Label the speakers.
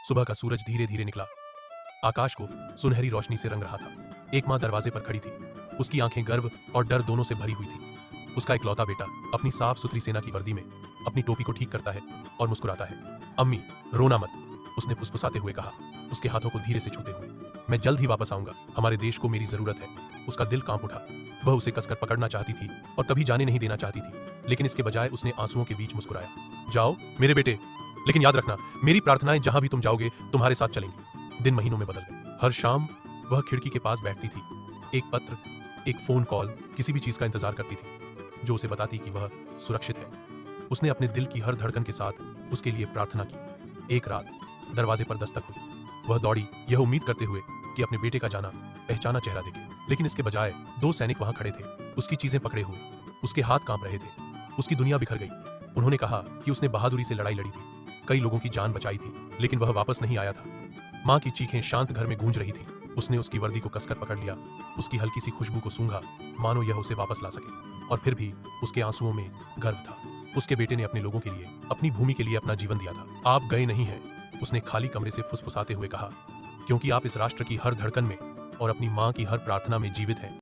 Speaker 1: सुबह का सूरज धीरे धीरे निकला, आकाश को सुनहरी रोशनी से रंग रहा था। एक माँ दरवाजे पर खड़ी थी, उसकी आंखें गर्व और डर दोनों से भरी हुई थी। उसका इकलौता बेटा अपनी साफ सुथरी सेना की वर्दी में अपनी टोपी को ठीक करता है और मुस्कुराता है। अम्मी, रोना मत, उसने फुसफुसाते हुए कहा, उसके हाथों को धीरे से छूते हुए। मैं जल्द ही वापस आऊंगा, हमारे देश को मेरी जरूरत है। उसका दिल कांप उठा। वह उसे कसकर पकड़ना चाहती थी और कभी जाने नहीं देना चाहती थी, लेकिन इसके बजाय उसने आंसुओं के बीच मुस्कुराया। जाओ मेरे बेटे, लेकिन याद रखना, मेरी प्रार्थनाएं जहां भी तुम जाओगे तुम्हारे साथ चलेंगी। दिन महीनों में बदल गए। हर शाम वह खिड़की के पास बैठती थी, एक पत्र, एक फोन कॉल, किसी भी चीज का इंतजार करती थी जो उसे बताती कि वह सुरक्षित है। उसने अपने दिल की हर धड़कन के साथ उसके लिए प्रार्थना की। एक रात दरवाजे पर दस्तक हुई। वह दौड़ी, यह उम्मीद करते हुए कि अपने बेटे का जाना पहचाना चेहरा देखे, लेकिन इसके बजाय दो सैनिक वहां खड़े थे, उसकी चीजें पकड़े हुए। उसके हाथ कांप रहे थे, उसकी दुनिया बिखर गई। उन्होंने कहा कि उसने बहादुरी से लड़ाई लड़ी थी, कई लोगों की जान बचाई थी, लेकिन वह वापस नहीं आया था। माँ की चीखें शांत घर में गूंज रही थी। उसने उसकी वर्दी को कसकर पकड़ लिया, उसकी हल्की सी खुशबू को सूंघा, मानो यह उसे वापस ला सके। और फिर भी उसके आंसुओं में गर्व था। उसके बेटे ने अपने लोगों के लिए, अपनी भूमि के लिए अपना जीवन दिया था। आप गए नहीं हैं, उसने खाली कमरे से फुसफुसाते हुए कहा, क्योंकि आप इस राष्ट्र की हर धड़कन में और अपनी माँ की हर प्रार्थना में जीवित हैं।